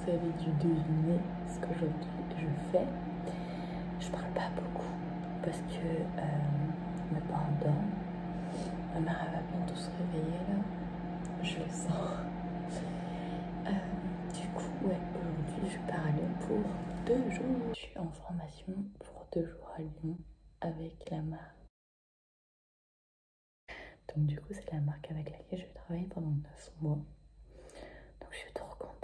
vous avez dû deviner ce qu'aujourd'hui je fais. Je parle pas beaucoup parce que mes parents dorment. Ma mère elle va bientôt se réveiller là, je le sens. Du coup, ouais, aujourd'hui je pars à Lyon pour 2 jours. Je suis en formation pour 2 jours à Lyon avec la marque. Donc du coup c'est la marque avec laquelle je vais travailler pendant 9 mois. Donc je suis trop contente.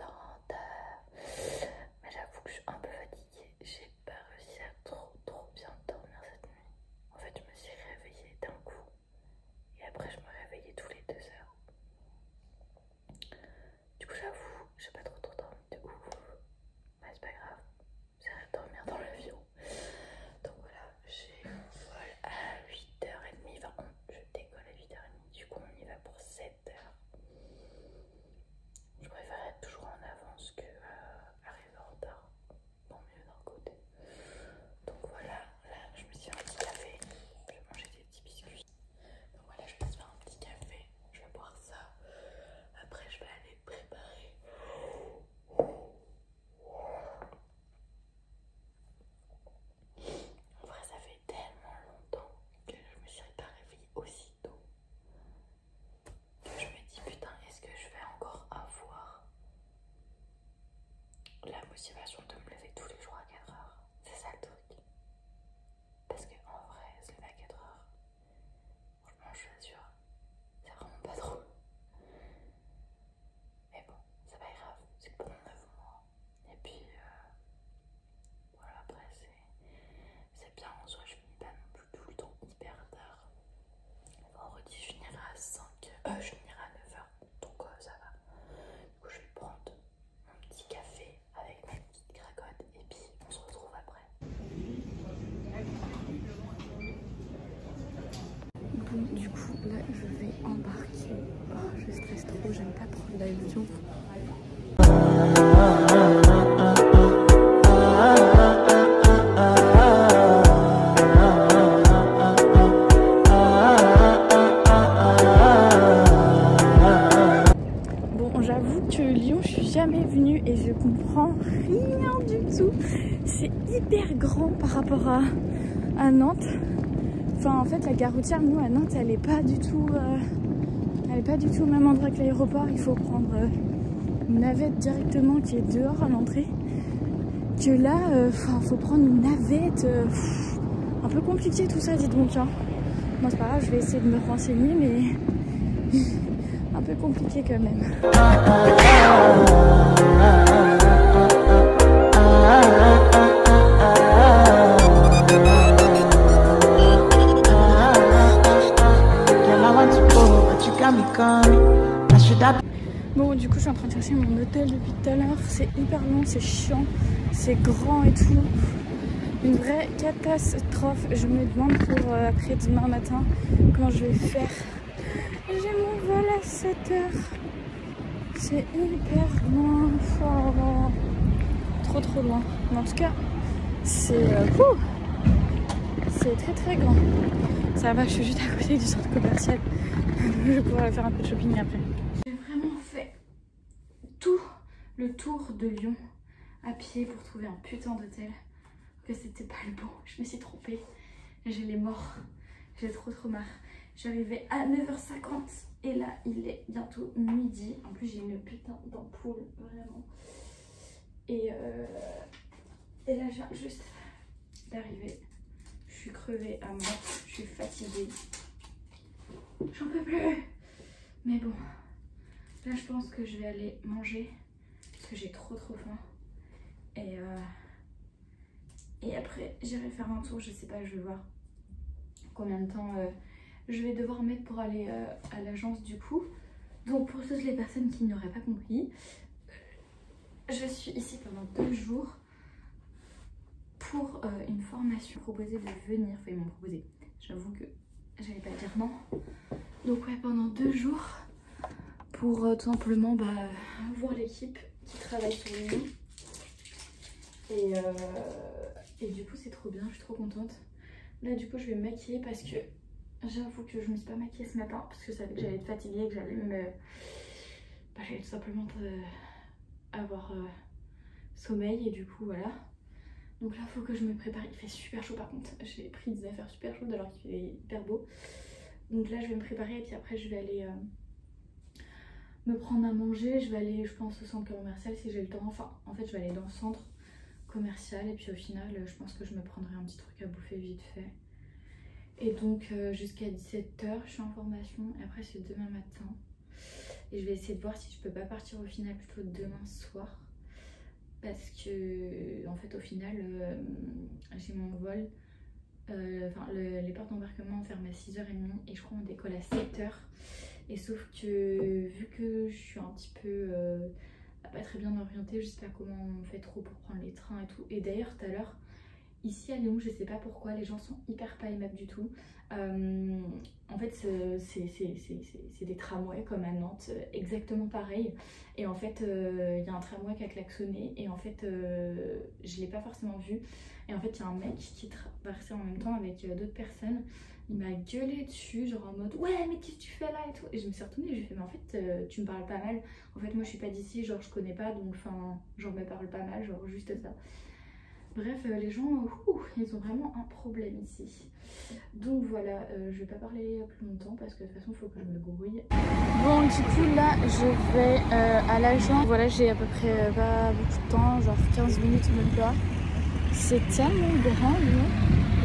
Mais j'avoue que je suis un peu fatiguée. J'ai pas réussi à trop bien dormir cette nuit. En fait je me suis réveillée d'un coup. Et après je me réveillais tous les 2 heures. Du coup j'avoue, j'ai pas trop dormi de ouf. Mais c'est pas grave. J'arrête de dormir dans l'avion. Donc voilà, j'ai mon vol à 8h30. Enfin je décolle à 8h30. Du coup on y va pour 7h. Je préfère être toujours en avance que arriver en retard. Tant mieux d'un côté. Donc voilà, là je me suis fait un petit café. Je vais manger des petits biscuits. Donc voilà, je me suis fait un petit café. Je vais boire ça. Après je vais aller préparer. En vrai ça fait tellement longtemps que je me suis pas réveillée aussitôt. Que je me dis putain, est-ce que je vais encore avoir la motivation de me lever tous les jours à 4h? C'est ça le truc. Parce que en vrai, se lever à 4h, franchement je suis sûre, c'est vraiment pas trop. Mais bon, c'est pas grave, c'est que pendant 9 mois. Et puis voilà, après c'est bien, en soi je finis pas non plus tout le temps hyper tard. Vendredi je finirai à 5, je finirai à 9h, donc ça va. Du coup je vais prendre mon petit café avec mes petites cracottes et puis on se retrouve après. Bon, du coup là je vais embarquer. Oh, je stresse trop, j'aime pas prendre l'avion. Bon, j'avoue que Lyon, je suis jamais venue et je comprends rien du tout. C'est hyper grand par rapport à Nantes. Enfin, en fait, la gare routière, nous, à Nantes, elle est pas du tout au même endroit que l'aéroport. Il faut prendre une navette directement qui est dehors à l'entrée. Que là, faut prendre une navette. Un peu compliqué tout ça, dites donc. Hein. Bon, c'est pas grave, je vais essayer de me renseigner, mais un peu compliqué quand même. Bon, du coup je suis en train de chercher mon hôtel depuis tout à l'heure. C'est hyper long, c'est chiant, c'est grand et tout. Une vraie catastrophe. Je me demande pour après demain matin comment je vais faire. J'ai mon vol à 7h. C'est hyper loin. Oh, trop loin. Mais en tout cas, c'est très grand. Ça va, je suis juste à côté du centre commercial. Je vais pouvoir faire un peu de shopping après. J'ai vraiment fait tout le tour de Lyon à pied pour trouver un putain d'hôtel. Que c'était pas le bon, je me suis trompée. J'ai les morts, j'ai trop marre. Je suis arrivée à 9h50 et là il est bientôt midi. En plus j'ai une putain d'ampoule, vraiment. Et là je viens juste d'arriver. Je suis crevée à mort, je suis fatiguée. J'en peux plus. Mais bon, là je pense que je vais aller manger parce que j'ai trop faim. Et après j'irai faire un tour, je sais pas, je vais voir combien de temps je vais devoir mettre pour aller à l'agence du coup. Donc pour toutes les personnes qui n'auraient pas compris, je suis ici pendant 2 jours pour une formation proposée de venir. Enfin ils m'ont proposé, j'avoue que j'allais pas dire non. Donc ouais, pendant 2 jours pour tout simplement voir l'équipe qui travaille sur Lyon. Et du coup c'est trop bien, je suis trop contente. Là du coup je vais me maquiller parce que j'avoue que je me suis pas maquillée ce matin parce que je savais que j'allais être fatiguée et que j'allais me... j'allais tout simplement avoir sommeil et du coup voilà. Donc là faut que je me prépare, il fait super chaud par contre, j'ai pris des affaires super chaudes alors qu'il fait hyper beau. Donc là je vais me préparer et puis après je vais aller me prendre à manger, je vais aller je pense au centre commercial si j'ai le temps, enfin en fait je vais aller dans le centre commercial et puis au final je pense que je me prendrai un petit truc à bouffer vite fait. Et donc jusqu'à 17 h je suis en formation et après c'est demain matin. Et je vais essayer de voir si je peux pas partir au final plutôt demain soir. Parce que en fait au final j'ai mon vol, enfin les portes d'embarquement ferment à 6h30 et je crois qu'on décolle à 7h. Et sauf que vu que je suis un petit peu pas très bien orientée, je sais pas comment on fait trop pour prendre les trains et tout. Et d'ailleurs tout à l'heure, ici à Lyon, je sais pas pourquoi, les gens sont hyper pas aimables du tout. En fait, c'est des tramways comme à Nantes, exactement pareil. Et en fait, il y a un tramway qui a klaxonné et en fait, je l'ai pas forcément vu. Et en fait, il y a un mec qui traversait en même temps avec d'autres personnes. Il m'a gueulé dessus, genre en mode ouais, mais qu'est-ce que tu fais là et tout. Et je me suis retournée et je lui ai fait, mais en fait, tu me parles pas mal. En fait, moi je suis pas d'ici, genre je connais pas, donc enfin, genre me parle pas mal, genre juste ça. Bref, les gens, ils ont vraiment un problème ici. Donc voilà, je vais pas parler plus longtemps parce que de toute façon, il faut que je me grouille. Bon, du coup, là, je vais à l'agent. Voilà, j'ai à peu près pas beaucoup de temps, genre 15 minutes même pas. C'est tellement grand, Lyon.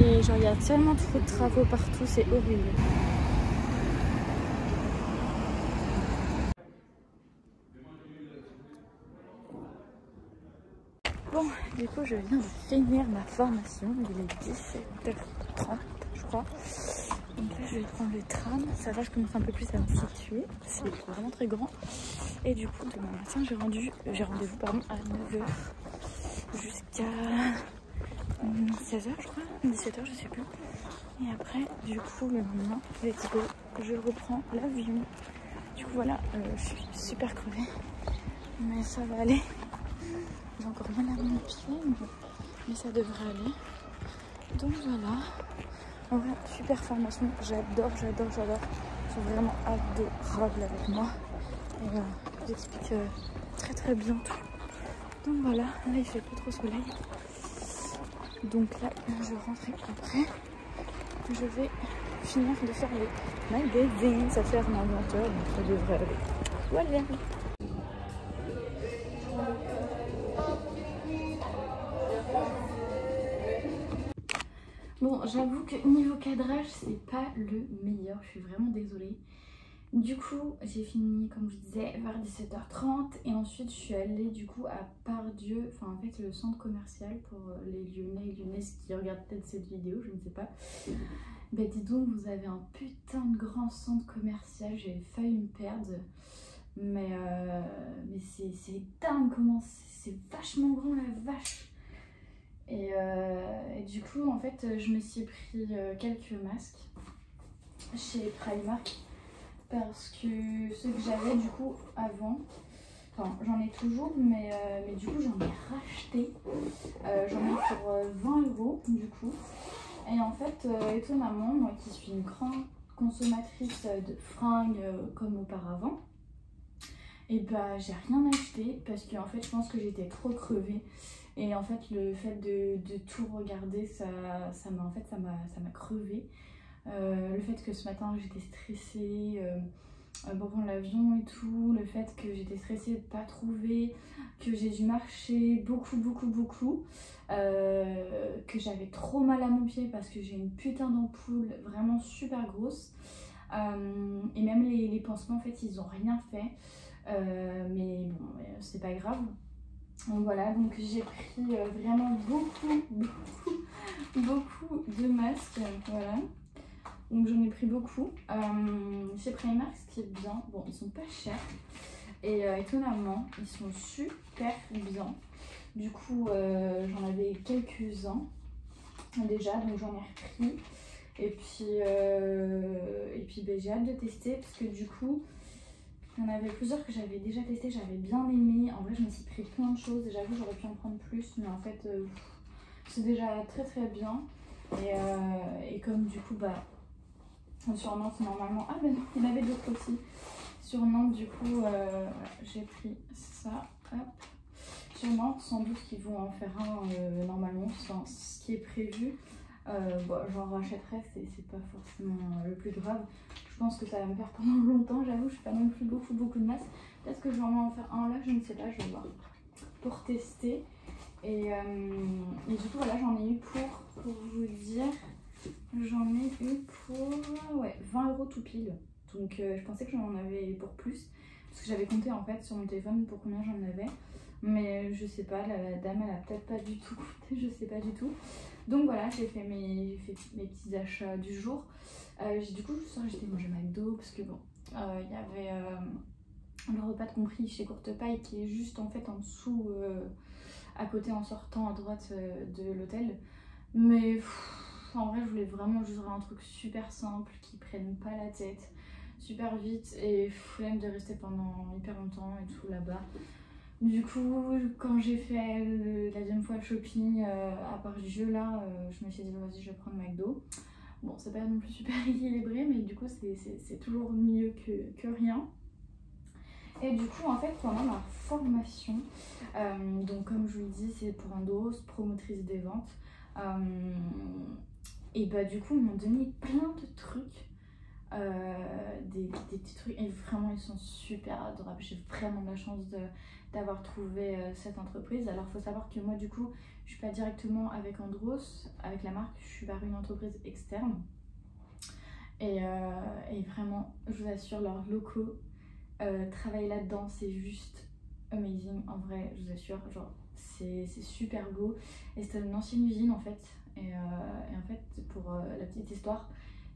Et genre, il y a tellement trop de travaux partout, c'est horrible. Bon, du coup, je viens de finir ma formation. Il est 17h30, je crois. Donc là, je vais prendre le tram. Ça va, je commence un peu plus à me situer. C'est vraiment très grand. Et du coup, demain matin, j'ai rendez-vous à 9h jusqu'à 16h, je crois. 17h, je sais plus. Et après, du coup, le lendemain, let's go, je reprends l'avion. Du coup, voilà, je suis super crevée. Mais ça va aller. J'ai encore mal à mon pied, mais ça devrait aller. Donc voilà. En vrai, super formation. J'adore. Ils sont vraiment adorables avec moi. Et j'explique très bien tout. Donc voilà, là il fait pas trop soleil. Donc là, je rentre après. Je vais finir de faire les magazines. Ça fait un 20h, donc ça devrait aller. Voilà. Bon, j'avoue que niveau cadrage, c'est pas le meilleur, je suis vraiment désolée. Du coup, j'ai fini, comme je disais, vers 17h30 et ensuite je suis allée du coup à Pardieu, enfin en fait le centre commercial pour les Lyonnais et Lyonnaises qui regardent peut-être cette vidéo, je ne sais pas. Bah dis donc, vous avez un putain de grand centre commercial, j'ai failli me perdre. Mais c'est dingue comment c'est vachement grand la vache. Et du coup, en fait, je me suis pris quelques masques chez Primark parce que ceux que j'avais du coup avant, enfin j'en ai toujours, mais du coup j'en ai racheté. J'en ai pour 20 € du coup. Et en fait, étonnamment, moi qui suis une grande consommatrice de fringues comme auparavant, et bah j'ai rien acheté parce que en fait je pense que j'étais trop crevée. Et en fait le fait de tout regarder ça m'a crevé. Le fait que ce matin j'étais stressée pour prendre l'avion et tout, le fait que j'étais stressée de pas trouver, que j'ai dû marcher beaucoup, que j'avais trop mal à mon pied parce que j'ai une putain d'ampoule vraiment super grosse. Et même les pansements en fait ils ont rien fait. Mais bon, c'est pas grave. Donc voilà, donc j'ai pris vraiment beaucoup de masques, voilà. Donc j'en ai pris beaucoup. Chez Primark, ce qui est bien, bon ils sont pas chers et étonnamment ils sont super bien. Du coup j'en avais quelques-uns déjà, donc j'en ai repris. Et puis ben, j'ai hâte de tester parce que du coup il y en avait plusieurs que j'avais déjà testé, j'avais bien aimé. En vrai, je me suis pris plein de choses et j'avoue, j'aurais pu en prendre plus, mais en fait, c'est déjà très bien. Et comme du coup, bah, sur Nantes, normalement. Ah, ben non, il y en avait d'autres aussi. Sur Nantes, du coup, j'ai pris ça. Hop. sûrement, sans doute qu'ils vont en faire un normalement, enfin, ce qui est prévu. J'en rachèterai, c'est pas forcément le plus grave. Je pense que ça va me faire pendant longtemps, j'avoue, je suis pas non plus beaucoup de masse. Peut-être que je vais en faire un là, je ne sais pas, je vais voir. Pour tester. Et du coup, voilà, j'en ai eu pour vous dire, j'en ai eu pour 20 € tout pile. Donc je pensais que j'en avais pour plus. Parce que j'avais compté en fait sur mon téléphone pour combien j'en avais. Mais je sais pas, la dame elle a peut-être pas du tout compté, je sais pas du tout. Donc voilà, j'ai fait mes petits achats du jour. Du coup, ce soir j'étais manger McDo parce que bon, il y avait le repas de compris chez Courte Paille qui est juste en fait en dessous, à côté en sortant à droite de l'hôtel. Mais en vrai, je voulais vraiment juste un truc super simple qui prenne pas la tête, super vite et flemme de rester pendant hyper longtemps et tout là-bas. Du coup, quand j'ai fait la deuxième fois le shopping à part du jeu là, je me suis dit vas-y, je vais prendre McDo. Bon, c'est pas non plus super équilibré, mais du coup, c'est toujours mieux que rien. Et du coup, en fait, pendant ma formation, donc comme je vous le dis, c'est pour Endos, promotrice des ventes. Et bah du coup, ils m'ont donné plein de trucs. Des petits trucs et vraiment ils sont super adorables. J'ai vraiment de la chance d'avoir trouvé cette entreprise. Alors il faut savoir que moi du coup je suis pas directement avec Andros, avec la marque, je suis par une entreprise externe et vraiment je vous assure leurs locaux, travailler là-dedans c'est juste amazing en vrai, je vous assure, genre c'est super beau et c'est une ancienne usine en fait et en fait pour la petite histoire,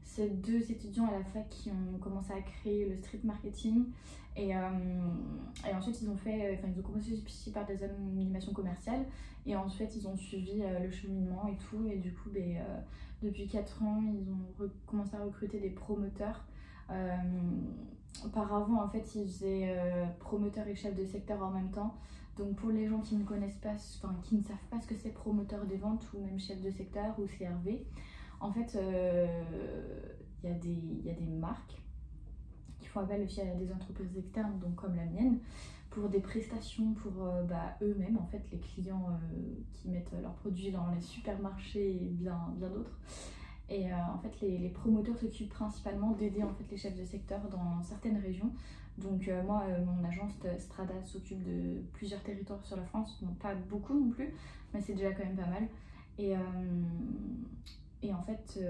c'est deux étudiants à la fac qui ont commencé à créer le street marketing et ensuite ils ont commencé aussi par des animations commerciales et ensuite ils ont suivi le cheminement et tout et du coup depuis 4 ans ils ont commencé à recruter des promoteurs. Auparavant en fait ils faisaient promoteur et chef de secteur en même temps. Donc pour les gens qui ne connaissent pas, enfin qui ne savent pas ce que c'est promoteur des ventes ou même chef de secteur ou CRV, en fait il y a des marques qui font appel aussi à des entreprises externes, donc comme la mienne, pour des prestations pour eux-mêmes, en fait les clients qui mettent leurs produits dans les supermarchés et bien d'autres. Et en fait les promoteurs s'occupent principalement d'aider en fait les chefs de secteur dans certaines régions. Donc moi mon agence Strada s'occupe de plusieurs territoires sur la France, donc pas beaucoup non plus, mais c'est déjà quand même pas mal. Et en fait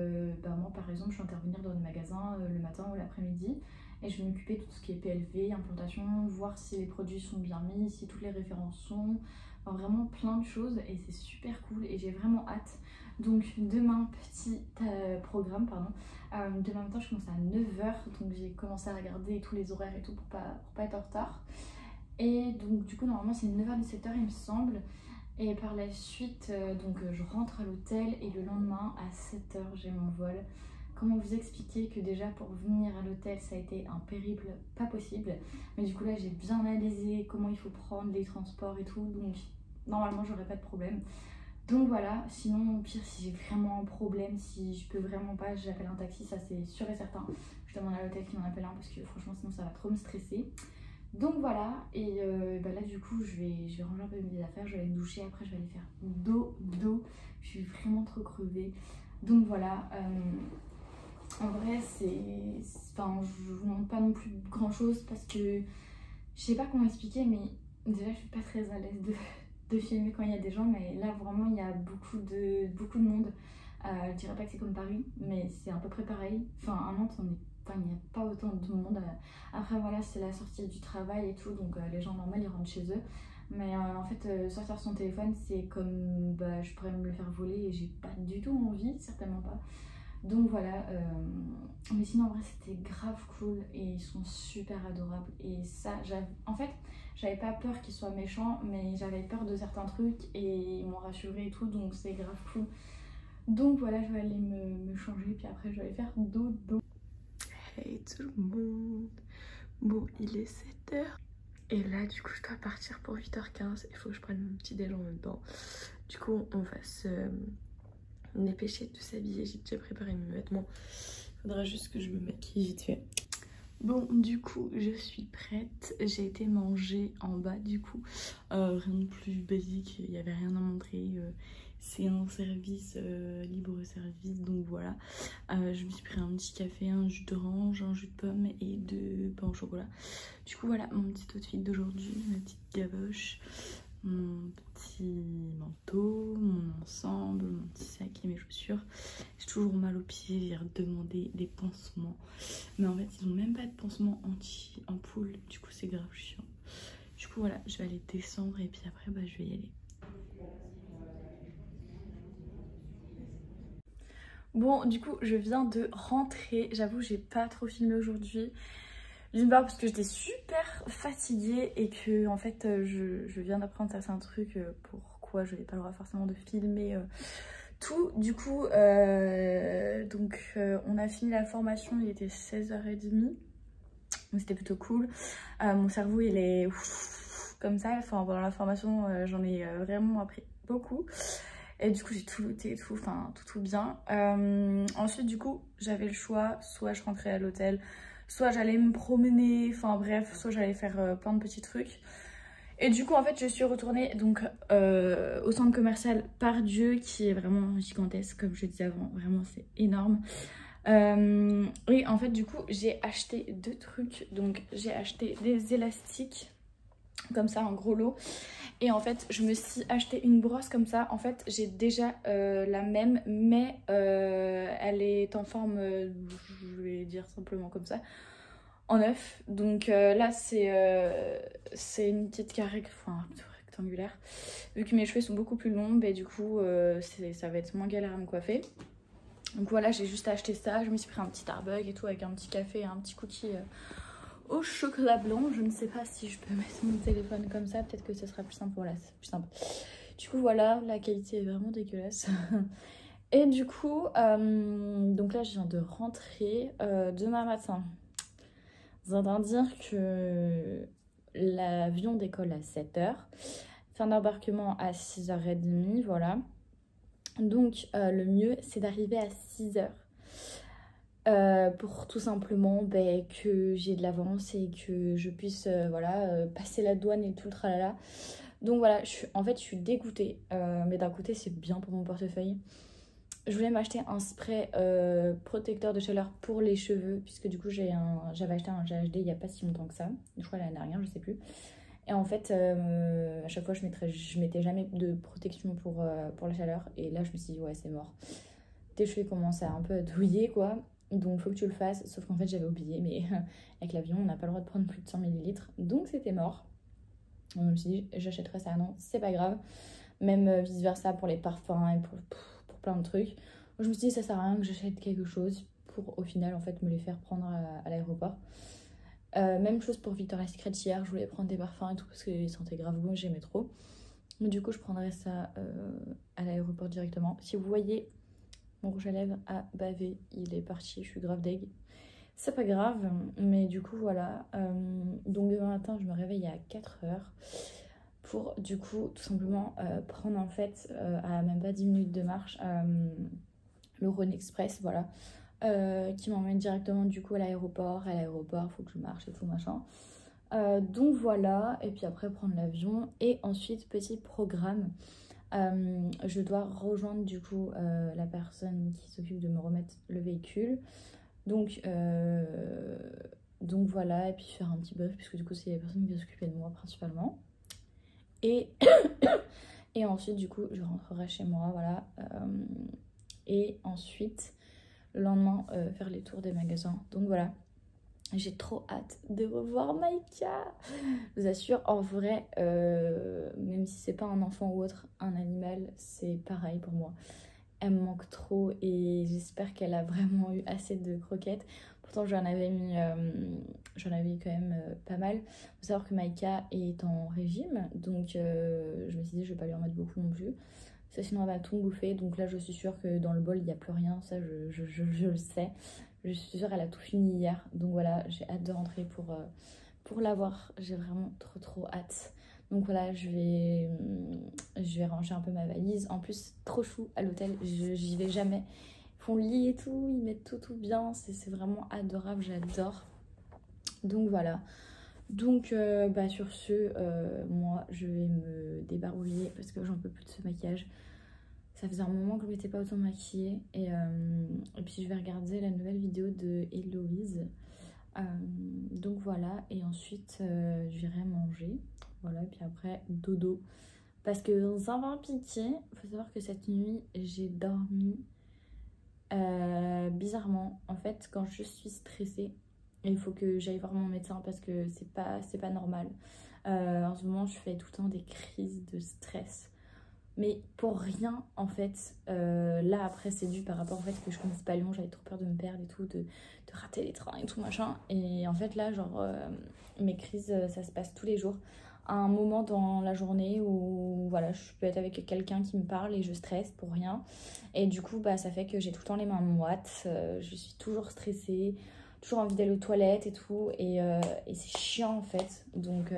moi par exemple je vais intervenir dans des magasins le matin ou l'après-midi et je vais m'occuper de tout ce qui est PLV, implantation, voir si les produits sont bien mis, si toutes les références sont, enfin, vraiment plein de choses et c'est super cool et j'ai vraiment hâte. Donc demain, petit programme, pardon. Demain matin je commence à 9 h, donc j'ai commencé à regarder tous les horaires et tout pour pas être en retard. Et donc du coup normalement c'est 9 h 17 h il me semble. Et par la suite je rentre à l'hôtel et le lendemain à 7 h j'ai mon vol. Comment vous expliquer que déjà pour venir à l'hôtel ça a été un périple pas possible. Mais du coup là j'ai bien analysé comment il faut prendre les transports et tout, donc normalement j'aurai pas de problème. Donc voilà, sinon au pire si j'ai vraiment un problème, si je peux vraiment pas, j'appelle un taxi, ça c'est sûr et certain. Je demande à l'hôtel qui m'en appelle un parce que franchement sinon ça va trop me stresser. Donc voilà, et là du coup je vais ranger un peu mes affaires, je vais aller me doucher, après je vais aller faire dodo, je suis vraiment trop crevée. Donc voilà, en vrai je vous montre pas non plus grand chose parce que je sais pas comment expliquer, mais déjà je suis pas très à l'aise de filmer quand il y a des gens, mais là vraiment il y a beaucoup de monde. Je dirais pas que c'est comme Paris, mais c'est à peu près pareil. Enfin à Nantes il n'y a pas autant de monde. Après voilà c'est la sortie du travail et tout, donc les gens normaux ils rentrent chez eux. Mais en fait sortir son téléphone c'est comme je pourrais me le faire voler et j'ai pas du tout envie, certainement pas. Donc voilà, mais sinon en vrai c'était grave cool et ils sont super adorables et ça, en fait j'avais pas peur qu'ils soient méchants mais j'avais peur de certains trucs et ils m'ont rassurée et tout, donc c'est grave cool. Donc voilà, je vais aller me changer puis après je vais aller faire dodo. Hey tout le monde, bon il est 7 h et là du coup je dois partir pour 8 h 15, il faut que je prenne mon petit déj en même temps. Du coup on va se dépêcher de s'habiller, j'ai déjà préparé mes vêtements, faudra juste que je me maquille vite fait. Bon, du coup, je suis prête. J'ai été manger en bas, du coup. Rien de plus basique, il n'y avait rien à montrer. C'est un service, libre-service, donc voilà. Je me suis pris un petit café, un jus d'orange, un jus de pomme et 2 pains au chocolat. Du coup, voilà mon petit outfit d'aujourd'hui, ma petite gavoche, mon petit manteau, mon ensemble, mon petit sac et mes chaussures. J'ai toujours mal aux pieds, j'ai redemandé des pansements. Mais en fait, ils ont même pas de pansement anti-ampoule, du coup c'est grave chiant. Du coup voilà, je vais aller descendre et puis après bah, je vais y aller. Bon, du coup, je viens de rentrer. J'avoue, j'ai pas trop filmé aujourd'hui. D'une part parce que j'étais super fatiguée et que en fait je viens d'apprendre certains trucs pourquoi je n'ai pas le droit forcément de filmer tout. Du coup on a fini la formation, il était 16h30, donc c'était plutôt cool. Mon cerveau il est comme ça, enfin pendant la formation j'en ai vraiment appris beaucoup. Et du coup j'ai tout noté et tout, enfin tout bien. Ensuite du coup j'avais le choix, soit je rentrais à l'hôtel, soit j'allais me promener, enfin bref, soit j'allais faire plein de petits trucs. Et du coup en fait je suis retournée donc au centre commercial Pardieu qui est vraiment gigantesque comme je disais avant, vraiment c'est énorme. Et en fait du coup j'ai acheté 2 trucs, donc j'ai acheté des élastiques comme ça en gros lot. Et en fait je me suis acheté une brosse comme ça. En fait j'ai déjà la même mais elle est en forme, je vais dire simplement comme ça, en neuf. Donc là c'est une petite carré, enfin rectangulaire. Vu que mes cheveux sont beaucoup plus longs, et du coup ça va être moins galère à me coiffer. Donc voilà, j'ai juste acheté ça. Je me suis pris un petit Starbucks et tout avec un petit café et un petit cookie au chocolat blanc. Je ne sais pas si je peux mettre mon téléphone comme ça, peut-être que ce sera plus simple. Voilà, c'est plus simple. Du coup voilà, la qualité est vraiment dégueulasse. Et du coup donc là je viens de rentrer demain matin. Ça veut dire que l'avion décolle à 7h, fin d'embarquement à 6h30, voilà. Donc le mieux c'est d'arriver à 6h. Pour tout simplement que j'ai de l'avance et que je puisse passer la douane et tout le tralala. Donc voilà, en fait je suis dégoûtée, mais d'un côté c'est bien pour mon portefeuille. Je voulais m'acheter un spray protecteur de chaleur pour les cheveux, puisque du coup j'avais acheté un GHD il n'y a pas si longtemps que ça, je crois l'année dernière, je sais plus. Et en fait à chaque fois je mettais jamais de protection pour la chaleur, et là je me suis dit ouais c'est mort, tes cheveux commencent à un peu à douiller quoi, donc faut que tu le fasses. Sauf qu'en fait j'avais oublié, mais avec l'avion on n'a pas le droit de prendre plus de 100 ml, donc c'était mort. Donc je me suis dit j'achèterai ça, non c'est pas grave, même vice versa pour les parfums et pour plein de trucs. Je me suis dit ça sert à rien que j'achète quelque chose pour au final en fait me les faire prendre à l'aéroport. Même chose pour Victoria's Secret, hier je voulais prendre des parfums et tout parce qu'ils sentaient grave bon, j'aimais trop. Mais du coup je prendrai ça à l'aéroport directement. Si vous voyez mon rouge à lèvres a bavé, il est parti, je suis grave deg. C'est pas grave, mais du coup voilà. Donc demain matin je me réveille à 4h pour du coup tout simplement prendre en fait à même pas 10 minutes de marche le Rhône Express, voilà, qui m'emmène directement du coup à l'aéroport. À l'aéroport faut que je marche et tout machin, donc voilà. Et puis après prendre l'avion, et ensuite petit programme, je dois rejoindre du coup la personne qui s'occupe de me remettre le véhicule, donc voilà, et puis faire un petit brief puisque du coup c'est la personne qui va s'occuper de moi principalement. Et, et ensuite du coup je rentrerai chez moi, voilà. Et ensuite le lendemain faire les tours des magasins. Donc voilà, j'ai trop hâte de revoir Maïka. Je vous assure, en vrai, même si c'est pas un enfant ou autre, un animal, c'est pareil pour moi. Elle me manque trop et j'espère qu'elle a vraiment eu assez de croquettes. Pourtant j'en avais quand même pas mal. Faut savoir que Maïka est en régime, donc je me suis dit je vais pas lui en mettre beaucoup non plus. Ça, sinon elle va tout bouffer. Donc là je suis sûre que dans le bol il n'y a plus rien, ça je le sais. Je suis sûre qu'elle a tout fini hier. Donc voilà, j'ai hâte de rentrer pour la voir. J'ai vraiment trop hâte. Donc voilà, je vais ranger un peu ma valise. En plus, trop chou à l'hôtel, j'y vais jamais. Ils font le lit et tout, ils mettent tout bien. C'est vraiment adorable, j'adore. Donc voilà. Donc sur ce, moi je vais me débarouiller parce que j'en peux plus de ce maquillage. Ça faisait un moment que je m'étais pas autant maquillée. Et puis je vais regarder la nouvelle vidéo de Héloïse. Donc voilà, et ensuite j'irai manger. Voilà, et puis après dodo. Parce que ça va piquer. Il faut savoir que cette nuit j'ai dormi bizarrement. En fait, quand je suis stressée, il faut que j'aille voir mon médecin parce que c'est pas normal. En ce moment, je fais tout le temps des crises de stress. Mais pour rien, en fait. Là, après, c'est dû par rapport au fait que je connaissais pas Lyon. J'avais trop peur de me perdre et tout, de rater les trains et tout, machin. Et en fait, là, genre, mes crises, ça se passe tous les jours. À un moment dans la journée où, voilà, je peux être avec quelqu'un qui me parle et je stresse pour rien. Et du coup, ça fait que j'ai tout le temps les mains moites. Je suis toujours stressée, toujours envie d'aller aux toilettes et tout. Et c'est chiant, en fait. Donc,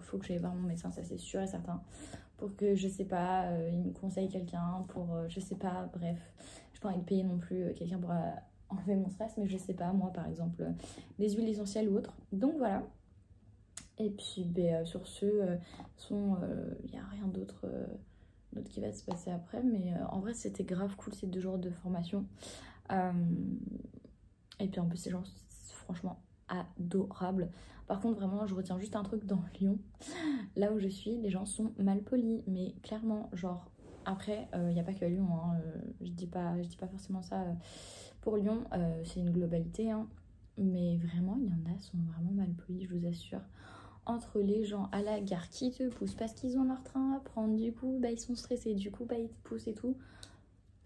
faut que j'aille voir mon médecin, ça c'est sûr et certain. Pour que, je sais pas, il me conseille quelqu'un pour, je sais pas, bref. J'ai pas envie de payer non plus quelqu'un pour enlever mon stress, mais je sais pas, moi par exemple, des huiles essentielles ou autres. Donc voilà. Et puis sur ce, il n'y a rien d'autre qui va se passer après. Mais en vrai, c'était grave cool ces 2 jours de formation. Et puis en plus, ces gens, franchement, adorables. Par contre, vraiment, je retiens juste un truc dans Lyon. Là où je suis, les gens sont mal polis. Mais clairement, genre, après, il n'y a pas que à Lyon. Hein, je dis pas forcément ça pour Lyon. C'est une globalité. Hein, mais vraiment, il y en a qui sont vraiment mal polis, je vous assure. Entre les gens à la gare qui te poussent parce qu'ils ont leur train à prendre. Du coup, ils sont stressés. Du coup, ils te poussent et tout.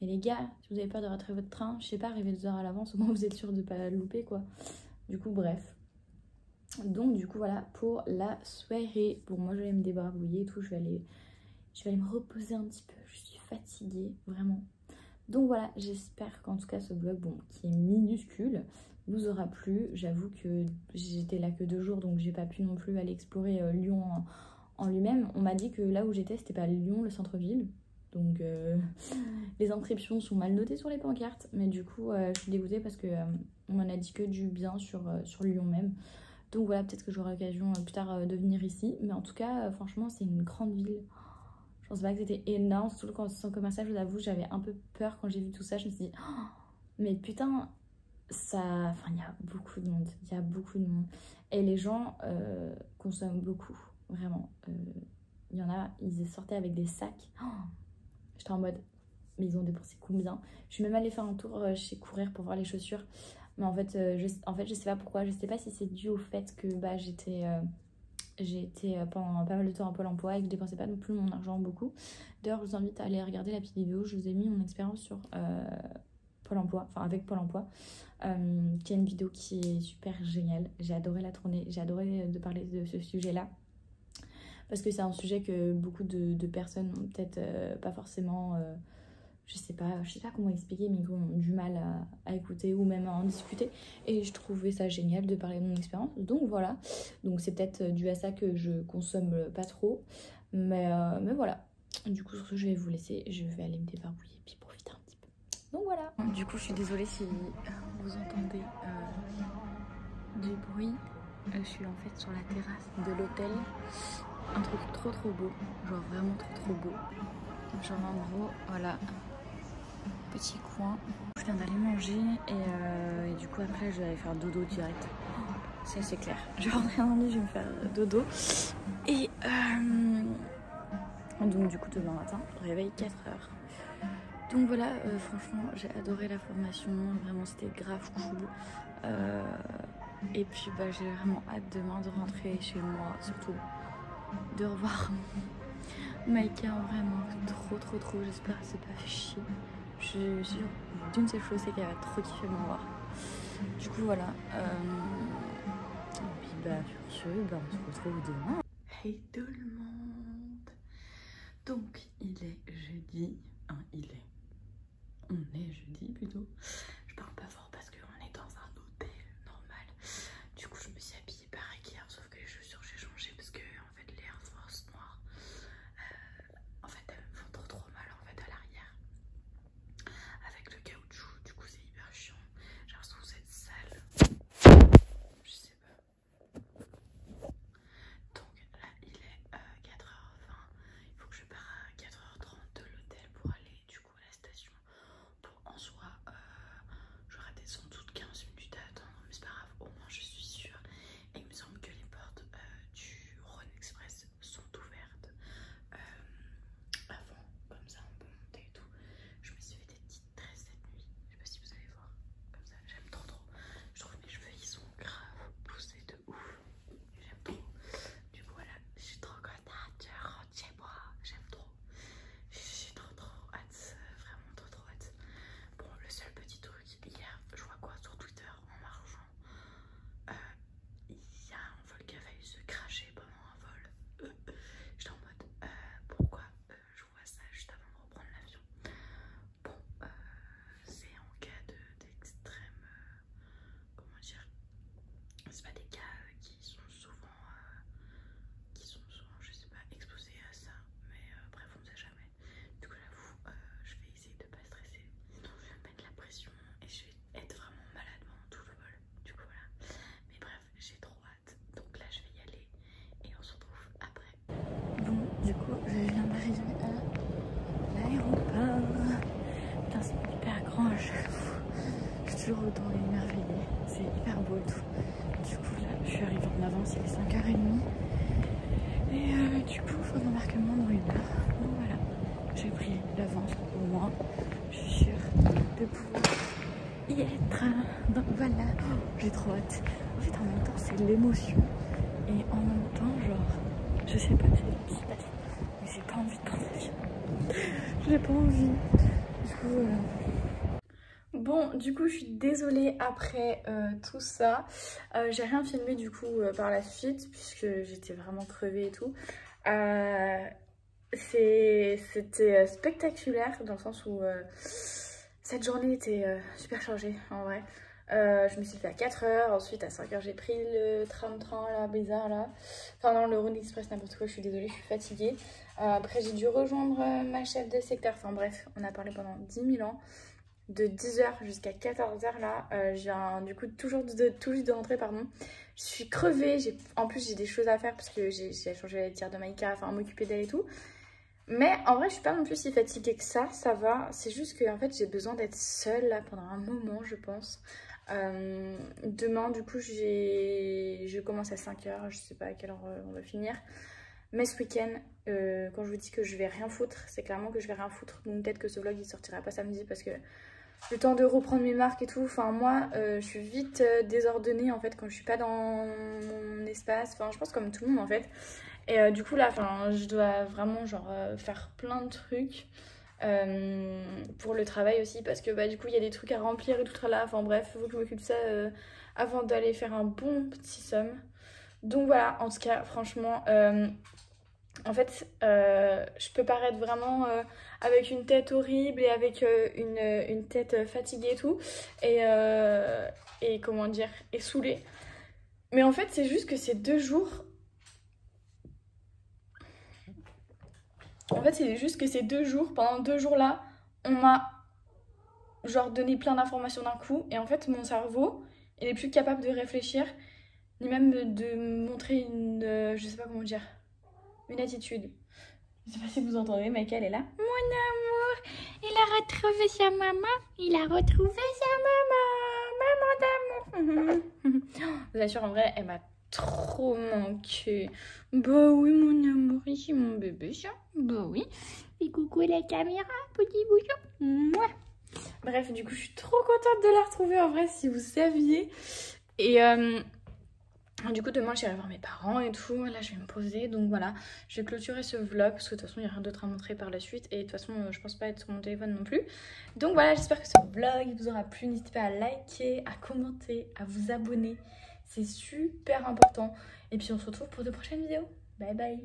Mais les gars, si vous avez peur de rater votre train, je sais pas, arrivez 2 heures à l'avance, au moins vous êtes sûr de pas louper quoi. Du coup, bref. Donc du coup voilà pour la soirée. Bon, moi je vais me débarbouiller et tout, je vais aller me reposer un petit peu. Je suis fatiguée, vraiment. Donc voilà, j'espère qu'en tout cas ce vlog, bon, qui est minuscule, vous aura plu. J'avoue que j'étais là que 2 jours, donc j'ai pas pu non plus aller explorer Lyon en lui-même. On m'a dit que là où j'étais, c'était pas Lyon, le centre-ville. Donc les inscriptions sont mal notées sur les pancartes. Mais du coup, je suis dégoûtée parce que on m'en a dit que du bien sur Lyon même. Donc voilà, peut-être que j'aurai l'occasion plus tard de venir ici. Mais en tout cas, franchement, c'est une grande ville. Je pensais pas que c'était énorme. Surtout quand c'est commercial, je vous avoue, j'avais un peu peur quand j'ai vu tout ça. Je me suis dit, oh, mais putain, ça... Enfin, il y a beaucoup de monde. Il y a beaucoup de monde. Et les gens consomment beaucoup, vraiment. Il y en a, ils sortaient avec des sacs. Oh, j'étais en mode, mais ils ont dépensé combien? Je suis même allée faire un tour chez Courir pour voir les chaussures. Mais en fait, je sais pas pourquoi. Je sais pas si c'est dû au fait que j'ai été pendant pas mal de temps à Pôle emploi et que je dépensais pas non plus mon argent beaucoup. D'ailleurs, je vous invite à aller regarder la petite vidéo. Je vous ai mis mon expérience sur Pôle emploi, enfin avec Pôle emploi, qui est une vidéo qui est super géniale. J'ai adoré la tourner, j'ai adoré de parler de ce sujet-là. Parce que c'est un sujet que beaucoup de personnes ont peut-être pas forcément... je sais pas comment expliquer, mais qui ont du mal à écouter ou même à en discuter. Et je trouvais ça génial de parler de mon expérience. Donc voilà. Donc c'est peut-être dû à ça que je consomme pas trop. Mais voilà. Du coup, sur ce, je vais vous laisser. Je vais aller me débarbouiller et puis profiter un petit peu. Donc voilà. Du coup, je suis désolée si vous entendez du bruit. Je suis en fait sur la terrasse de l'hôtel. Un truc trop beau. Genre vraiment trop beau. Genre en gros, voilà. Petit coin. Je viens d'aller manger et du coup après je vais aller faire dodo direct. Ça c'est clair. Je vais rentrer dans le lit, je vais me faire dodo. Et donc du coup demain matin, réveil 4h. Donc voilà, franchement j'ai adoré la formation. Vraiment c'était grave cool. Et puis j'ai vraiment hâte demain de rentrer chez moi. Surtout de revoir Maïka en vraiment trop. J'espère que c'est pas fait chier. Je suis d'une seule chose, c'est qu'elle va trop kiffer me voir. Du coup voilà. Et puis sur ce, on se retrouve demain. Hey tout le monde. Donc il est jeudi. On est jeudi plutôt. Je parle pas fort parce qu'on est dans un hôtel normal. Du coup je me suis habillée pareil qu'hier, sauf que les chaussures j'ai changé parce que en fait les Air Force noires en fait elles me font trop mal en fait à l'arrière. Avec le caoutchouc, du coup c'est hyper chiant. J'ai l'impression que vous êtes sale. Je sais pas. temps est émerveillé, c'est hyper beau et tout. Du coup là je suis arrivée en avance, il est 5h30 et du coup il faut l'embarquement dans 1 heure. Donc voilà, j'ai pris l'avance au moins, je suis sûre de pouvoir y être. Donc voilà, j'ai trop hâte. En fait en même temps c'est l'émotion et en même temps genre, je sais pas, c'est qui passe, mais j'ai pas envie de prendre l'avion. J'ai pas envie. Du coup bon, du coup, je suis désolée après tout ça. J'ai rien filmé du coup par la suite puisque j'étais vraiment crevée et tout. C'était spectaculaire dans le sens où cette journée était super chargée en vrai. Je me suis levée à 4h, ensuite à 5h j'ai pris le tram-train là, bizarre là. Enfin non, le Rhône Express, n'importe quoi, je suis désolée, je suis fatiguée. Après j'ai dû rejoindre ma chef de secteur, enfin bref, on a parlé pendant 10 000 ans. De 10h jusqu'à 14h là, je viens du coup tout juste de rentrer, pardon. Je suis crevée, en plus j'ai des choses à faire parce que j'ai changé la litière de Maïka, enfin m'occuper d'elle et tout. Mais en vrai je suis pas non plus si fatiguée que ça va. C'est juste que en fait j'ai besoin d'être seule là pendant un moment je pense. Demain du coup je commence à 5h, je sais pas à quelle heure on va finir. Mais ce week-end, quand je vous dis que je vais rien foutre, c'est clairement que je vais rien foutre. Donc peut-être que ce vlog il sortira pas samedi parce que le temps de reprendre mes marques et tout. Enfin moi je suis vite désordonnée en fait quand je suis pas dans mon espace. Enfin je pense comme tout le monde en fait. Et du coup là je dois vraiment genre faire plein de trucs pour le travail aussi. Parce que bah du coup il y a des trucs à remplir et tout là. Enfin bref, il faut que je m'occupe de ça avant d'aller faire un bon petit somme. Donc voilà, en tout cas franchement... en fait, je peux paraître vraiment avec une tête horrible et avec une tête fatiguée et tout. Et comment dire, et saoulée. Mais en fait, c'est juste que ces 2 jours... En fait, c'est juste que ces 2 jours, pendant 2 jours là, on m'a genre donné plein d'informations d'un coup. Et en fait, mon cerveau, il est plus capable de réfléchir, ni même de montrer une... je sais pas comment dire, une attitude. Je sais pas si vous entendez, Maïka elle est là. Mon amour, il a retrouvé sa maman. Il a retrouvé sa maman. Maman d'amour. Je vous assure, en vrai, elle m'a trop manqué. Bah oui, mon amour, ici mon bébé ça. Bah oui. Et coucou la caméra, petit bouchon. Mouah. Bref, du coup, je suis trop contente de la retrouver en vrai, si vous saviez. Et du coup demain j'irai voir mes parents et tout, là je vais me poser, donc voilà, je vais clôturer ce vlog parce que de toute façon il n'y a rien d'autre à montrer par la suite et de toute façon je pense pas être sur mon téléphone non plus. Donc voilà, j'espère que ce vlog vous aura plu, n'hésitez pas à liker, à commenter, à vous abonner, c'est super important. Et puis on se retrouve pour de prochaines vidéos, bye bye.